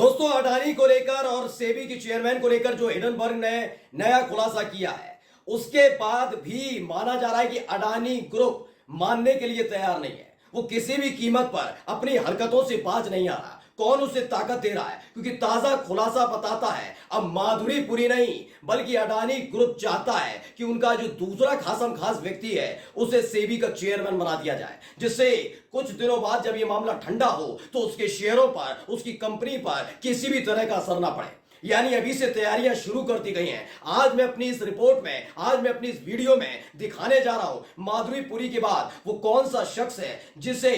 दोस्तों, अडानी को लेकर और सेबी के चेयरमैन को लेकर जो हिडनबर्ग ने नया खुलासा किया है, उसके बाद भी माना जा रहा है कि अडानी ग्रुप मानने के लिए तैयार नहीं है। वो किसी भी कीमत पर अपनी हरकतों से बाज नहीं आ रहा। कौन उसे ताकत दे रहा है? क्योंकि ताजा खुलासा बताता है अब माधुरी पुरी नहीं बल्कि अडानी ग्रुप चाहता है कि उनका जो दूसरा खासम खास व्यक्ति है उसे सेबी का चेयरमैन बना दिया जाए, जिससे कुछ दिनों बाद जब यह मामला ठंडा हो तो उसके शेयरों पर, उसकी कंपनी पर किसी भी तरह का असर ना पड़े। यानी अभी से तैयारियां शुरू कर दी गई हैं। आज मैं अपनी इस रिपोर्ट में, आज मैं अपनी इस वीडियो में दिखाने जा रहा हूं माधुरी पुरी के बाद वो कौन सा शख्स है जिसे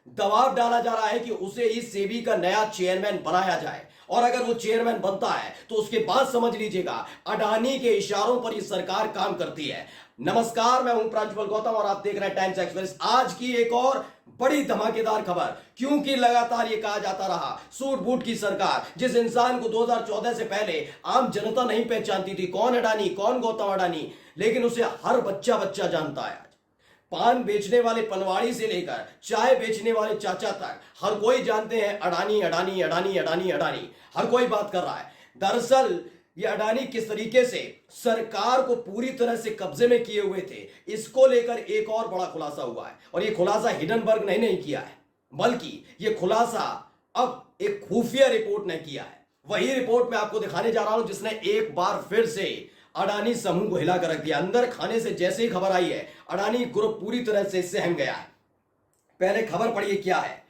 दबाव डाला जा रहा है कि उसे इस सेबी का नया चेयरमैन बनाया जाए। और अगर वो चेयरमैन बनता है तो उसके बाद समझ लीजिएगा अडानी के इशारों पर ये सरकार काम करती है। नमस्कार, मैं हूं प्रांशुपाल गौतम और आप देख रहे हैं टाइम्स एक्सप्रेस। आज की एक और बड़ी धमाकेदार खबर, क्योंकि लगातार ये कहा जाता रहा सूट बूट की सरकार, जिस इंसान को 2014 से पहले आम जनता नहीं पहचानती थी, कौन अडानी, कौन गौतम अडानी, लेकिन उसे हर बच्चा बच्चा जानता है। पान बेचने वाले पनवाड़ी से लेकर चाय बेचने वाले चाचा तक हर कोई जानते हैं अडानी अडानी अडानी अडानी अडानी। हर कोई बात कर रहा है। दरअसल ये अडानी किस तरीके से सरकार को पूरी तरह से कब्जे में किए हुए थे, इसको लेकर एक और बड़ा खुलासा हुआ है। और ये खुलासा हिडनबर्ग ने नहीं किया है, बल्कि ये खुलासा अब एक खुफिया रिपोर्ट ने किया है। वही रिपोर्ट मैं आपको दिखाने जा रहा हूं जिसने एक बार फिर से अडानी समूह को हिला कर रख दिया। अंदर खाने से जैसे ही खबर आई है अडानी ग्रुप पूरी तरह से सहम गया है। पहले खबर पढ़िए क्या है।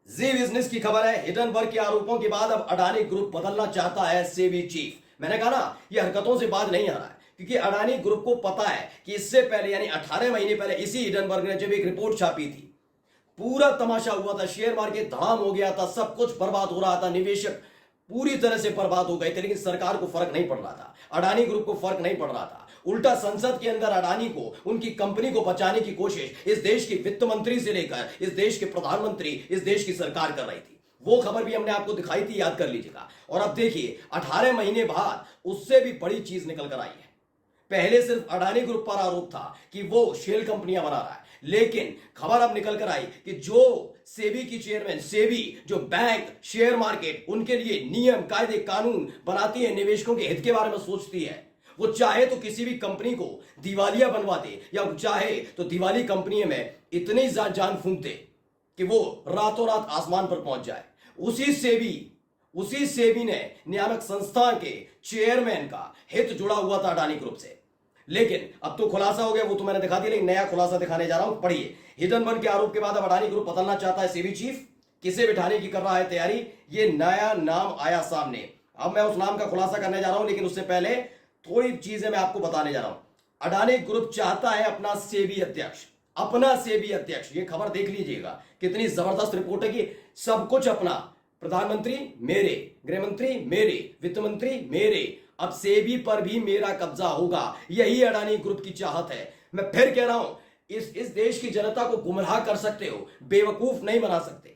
जी बिजनेस की खबर है, हिडनबर्ग के आरोपों के बाद अब अडानी ग्रुप बदलना चाहता है सेबी चीफ। मैंने कहा ना, यह हरकतों से बाज नहीं आ रहा है, क्योंकि अडानी ग्रुप को पता है कि इससे पहले यानी 18 महीने पहले इसी हिडनबर्ग ने जब एक रिपोर्ट छापी थी, पूरा तमाशा हुआ था, शेयर मार्केट धड़ाम हो गया था, सब कुछ बर्बाद हो रहा था, निवेशक पूरी तरह से बर्बाद हो गए थे, लेकिन सरकार को फर्क नहीं पड़ रहा था, अडानी ग्रुप को फर्क नहीं पड़ रहा था। उल्टा संसद के अंदर अडानी को, उनकी कंपनी को बचाने की कोशिश इस देश के वित्त मंत्री से लेकर इस देश के प्रधानमंत्री, इस देश की सरकार कर रही थी। वो खबर भी हमने आपको दिखाई थी, याद कर लीजिएगा। और अब देखिए 18 महीने बाद उससे भी बड़ी चीज निकल कर आई है। पहले सिर्फ अडानी ग्रुप पर आरोप था कि वो शेल कंपनियां बना रहा है, लेकिन खबर अब निकल कर आई कि जो सेबी की चेयरमैन, सेबी जो बैंक, शेयर मार्केट, उनके लिए नियम, कायदे, कानून बनाती है, निवेशकों के हित के बारे में सोचती है, वो चाहे तो किसी भी कंपनी को दिवालिया बनवा दे, या चाहे तो दिवाली कंपनी में इतनी जान फूंक दे कि वो रातों रात आसमान पर पहुंच जाए। उसी सेबी ने नियामक संस्था के चेयरमैन का हित जुड़ा हुआ था अडानी ग्रुप से। लेकिन अब तो खुलासा हो गया, वो तो मैंने दिखा दिया, लेकिन नया खुलासा दिखाने जा रहा हूं। पढ़िए। हिडनबर्ग के आरोप के बाद अब अडानी ग्रुप बदलना चाहता है सेबी चीफ। किसे बिठाने की कर रहा है तैयारी? ये नया नाम आया सामने। अब मैं उस नाम का खुलासा करने जा रहा हूं, लेकिन उससे पहले थोड़ी चीजें मैं आपको बताने जा रहा हूं। अडानी ग्रुप चाहता है अपना सेबी अध्यक्ष, अपना सेबी अध्यक्ष। ये खबर देख लीजिएगा, कितनी जबरदस्त रिपोर्ट है कि सब कुछ अपना। प्रधानमंत्री मेरे, गृह मंत्री मेरे, वित्त मंत्री मेरे, अब सेबी पर भी मेरा कब्जा होगा। यही अडानी ग्रुप की चाहत है। मैं फिर कह रहा हूं, इस देश की जनता को गुमराह कर सकते हो, बेवकूफ नहीं बना सकते।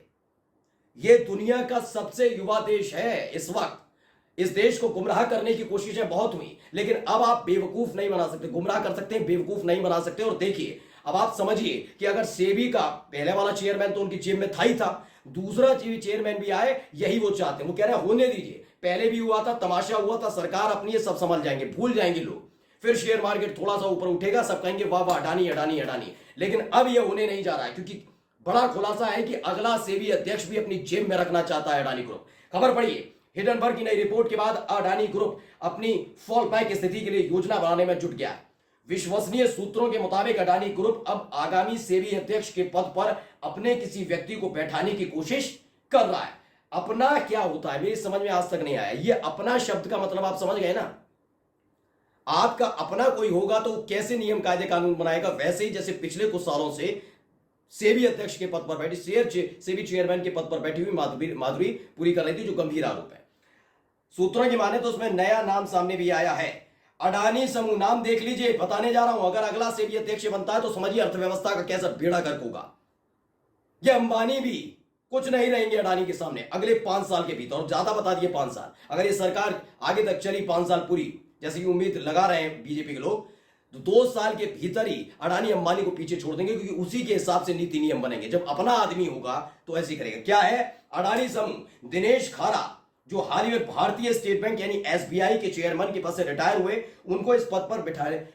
यह दुनिया का सबसे युवा देश है इस वक्त। इस देश को गुमराह करने की कोशिशें बहुत हुई, लेकिन अब आप बेवकूफ नहीं बना सकते। गुमराह कर सकते हैं, बेवकूफ नहीं बना सकते। और देखिए, अब आप समझिए कि अगर सेबी का पहले वाला चेयरमैन तो उनकी जेब में था ही था, दूसरा चेयरमैन भी आए, यही वो चाहते हैं। वो कह रहे हैं होने दीजिए, पहले भी हुआ था, तमाशा हुआ था, सरकार अपनी ये सब समझ जाएंगे, भूल जाएंगे लोग। फिर शेयर मार्केट थोड़ा सा ऊपर उठेगा, सब कहेंगे वाह वाह अडानी अडानी अडानी। लेकिन अब ये होने नहीं जा रहा है, क्योंकि बड़ा खुलासा है कि अगला सेबी अध्यक्ष भी अपनी जेब में रखना चाहता है अडानी ग्रुप। खबर पढ़िए। हिडनबर्ग की नई रिपोर्ट के बाद अडानी ग्रुप अपनी फॉल बैक स्थिति के लिए योजना बनाने में जुट गया है। विश्वसनीय सूत्रों के मुताबिक अडानी ग्रुप अब आगामी सेबी अध्यक्ष के पद पर अपने किसी व्यक्ति को बैठाने की कोशिश कर रहा है। अपना क्या होता है मेरी समझ में आज तक नहीं आया। ये अपना शब्द का मतलब आप समझ गए ना। आपका अपना कोई होगा तो कैसे नियम, कायदे, कानून बनाएगा? वैसे ही जैसे पिछले कुछ सालों से सेबी अध्यक्ष के पद पर बैठी, सेबी चेयरमैन के पद पर बैठी हुई माधुरी पुरी कर रही थी, जो गंभीर आरोप है। सूत्रों की माने तो उसमें नया नाम सामने भी आया है, अडानी समूह। नाम देख लीजिए, बताने जा रहा हूं। अगर अगला सेबी अध्यक्ष बनता है तो समझिए अर्थव्यवस्था का कैसा बेड़ा गर्क होगा। ये अंबानी भी कुछ नहीं रहेंगे अडानी के सामने अगले 5 साल के भीतर। और ज्यादा बता दिए 5 साल। अगर ये सरकार आगे तक चली 5 साल पूरी, जैसे कि उम्मीद लगा रहे हैं बीजेपी के लोग, तो 2 साल के भीतर ही अडानी अंबानी को पीछे छोड़ देंगे, क्योंकि उसी के हिसाब से नीति नियम बनेंगे। जब अपना आदमी होगा तो ऐसे करेगा। क्या है? अडानी समूह, दिनेश खारा जो हाल ही में भारतीय स्टेट बैंक यानी एसबीआई के चेयरमैन के पद से रिटायर हुए, उनको इस पद पर बिठाए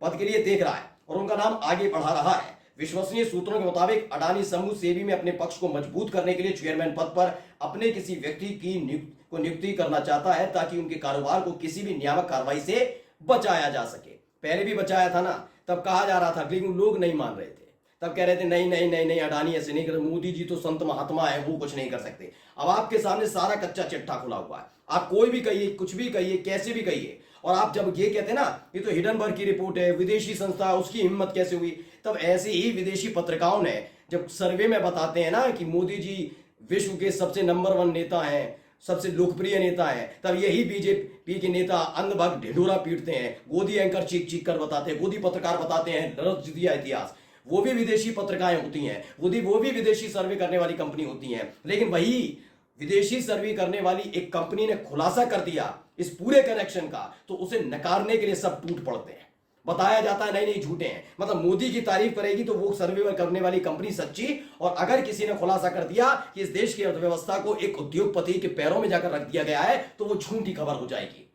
पद के लिए देख रहा है और उनका नाम आगे बढ़ा रहा है। विश्वसनीय सूत्रों के मुताबिक अडानी समूह सेबी में अपने पक्ष को मजबूत करने के लिए चेयरमैन पद पर अपने किसी व्यक्ति की नियुक्ति करना चाहता है, ताकि उनके कारोबार को किसी भी नियामक कार्रवाई से बचाया जा सके। पहले भी बचाया था ना, तब कहा जा रहा था, लेकिन लोग नहीं मान रहे थे। तब कह रहे थे नहीं नहीं नहीं नहीं, अडानी ऐसे नहीं कर, मोदी जी तो संत महात्मा है, वो कुछ नहीं कर सकते। अब आपके सामने सारा कच्चा चिट्ठा खुला हुआ है। आप कोई भी कहिए, कुछ भी कहिए, कैसे भी कहिए, और आप जब ये कहते हैं ना ये तो हिडनबर्ग की रिपोर्ट है, विदेशी संस्था, उसकी हिम्मत कैसे हुई, तब ऐसे ही विदेशी पत्रिकाओं ने जब सर्वे में बताते हैं ना कि मोदी जी विश्व के सबसे नंबर 1 नेता हैं, सबसे लोकप्रिय नेता है, तब यही बीजेपी के नेता अंधभक्त ढिंढोरा पीटते हैं, गोदी एंकर चीख चीख कर बताते हैं, गोदी पत्रकार बताते हैं रच दिया इतिहास। वो भी विदेशी पत्रिकाएं होती हैं, वो भी विदेशी सर्वे करने वाली कंपनी होती हैं, लेकिन वही विदेशी सर्वे करने वाली एक कंपनी ने खुलासा कर दिया इस पूरे कनेक्शन का, तो उसे नकारने के लिए सब टूट पड़ते हैं। बताया जाता है नहीं नहीं झूठे हैं, मतलब मोदी की तारीफ करेगी तो वो सर्वे करने वाली कंपनी सच्ची, और अगर किसी ने खुलासा कर दिया कि इस देश की अर्थव्यवस्था को एक उद्योगपति के पैरों में जाकर रख दिया गया है, तो वो झूठी खबर हो जाएगी।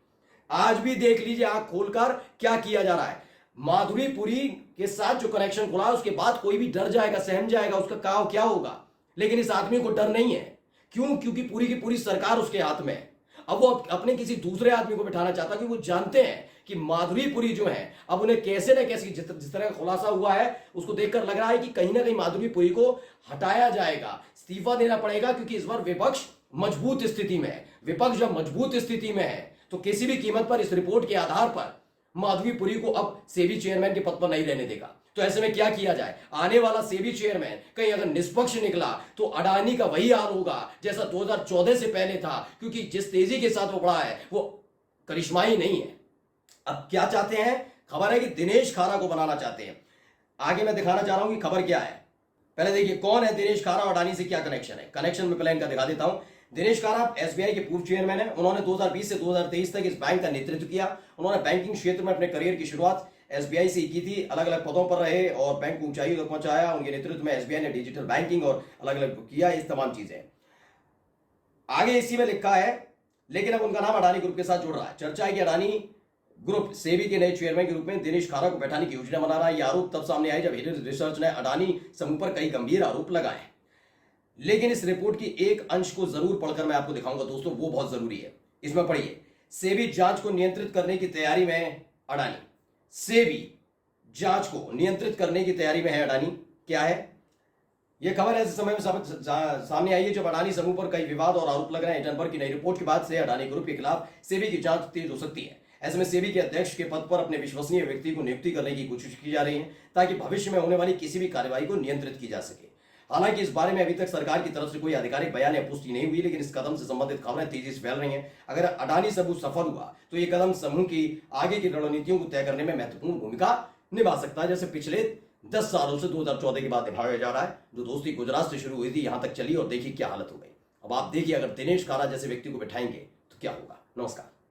आज भी देख लीजिए आंख खोलकर क्या किया जा रहा है। माधुरी पुरी के साथ जो कनेक्शन खुला, उसके बाद कोई भी डर जाएगा, सहम जाएगा, उसका क्या होगा, लेकिन इस आदमी को डर नहीं है। क्यों? क्योंकि पूरी की पूरी सरकार उसके हाथ में है। अब वो अपने किसी दूसरे आदमी को बिठाना चाहता, कि वो जानते हैं कि माधुरी पुरी जो है, अब उन्हें कैसे न कैसे जिस तरह का खुलासा हुआ है, उसको देखकर लग रहा है कि कहीं ना कहीं माधुरी पुरी को हटाया जाएगा, इस्तीफा देना पड़ेगा, क्योंकि इस बार विपक्ष मजबूत स्थिति में है। विपक्ष जब मजबूत स्थिति में है तो किसी भी कीमत पर इस रिपोर्ट के आधार पर माधुरी पुरी को अब सेबी चेयरमैन के पद पर नहीं रहने देगा। तो ऐसे में क्या किया जाए? आने वाला सेबी चेयरमैन कहीं अगर निष्पक्ष निकला तो अडानी का वही हाल होगा जैसा 2014 से पहले था, क्योंकि जिस तेजी के साथ वो बढ़ा है वो करिश्माई नहीं है। अब क्या चाहते हैं? खबर है कि दिनेश खारा को बनाना चाहते हैं। आगे मैं दिखाना चाह रहा हूं कि खबर क्या है। पहले देखिए कौन है दिनेश खारा और अडानी से क्या कनेक्शन है। कनेक्शन में पहले इनका दिखा देता हूं। दिनेश खारा एसबीआई के पूर्व चेयरमैन है। उन्होंने 2020 से 2023 तक इस बैंक का नेतृत्व किया। उन्होंने बैंकिंग क्षेत्र में अपने करियर की शुरुआत एसबीआई से की थी। अलग अलग पदों पर रहे और बैंक को ऊंचाई तक पहुंचाया। उनके नेतृत्व में एसबीआई ने डिजिटल बैंकिंग और अलग अलग किया, इस तमाम चीजें आगे इसी में लिखा है। लेकिन अब उनका नाम अडानी ग्रुप के साथ जुड़ रहा है। चर्चा है कि अडानी ग्रुप सेबी के नए चेयरमैन के रूप में दिनेश खारा को बैठाने की योजना बना रहा है। यह आरोप तब सामने आए जब हिडन रिसर्च ने अडानी समूह पर कई गंभीर आरोप लगाए। लेकिन इस रिपोर्ट की एक अंश को जरूर पढ़कर मैं आपको दिखाऊंगा दोस्तों, वो बहुत जरूरी है। इसमें पढ़िए, सेबी जांच को नियंत्रित करने की तैयारी में अडानी। सेबी जांच को नियंत्रित करने की तैयारी में है अडानी। क्या है यह खबर? ऐसे समय में सामने आई है जब अडानी समूह पर कई विवाद और आरोप लग रहे हैं। हिडनबर्ग की नई रिपोर्ट के बाद से अडानी ग्रुप के खिलाफ सेबी की जांच तेज हो सकती है। ऐसे में सेबी के अध्यक्ष के पद पर अपने विश्वसनीय व्यक्ति को नियुक्ति करने की कोशिश की जा रही है, ताकि भविष्य में होने वाली किसी भी कार्रवाई को नियंत्रित की जा सके। हालांकि इस बारे में अभी तक सरकार की तरफ से कोई आधिकारिक बयान या पुष्टि नहीं हुई, लेकिन इस कदम से संबंधित खबरें तेजी से फैल रही हैं। अगर अडानी समूह सफल हुआ तो यह कदम समूह की आगे की रणनीतियों को तय करने में महत्वपूर्ण भूमिका निभा सकता है, जैसे पिछले 10 सालों से 2014 के बाद निभाया जा रहा है। जो दोस्ती गुजरात से शुरू हुई थी, यहां तक चली और देखिए क्या हालत हो गई। अब आप देखिए अगर दिनेश खारा जैसे व्यक्ति को बिठाएंगे तो क्या होगा। नमस्कार।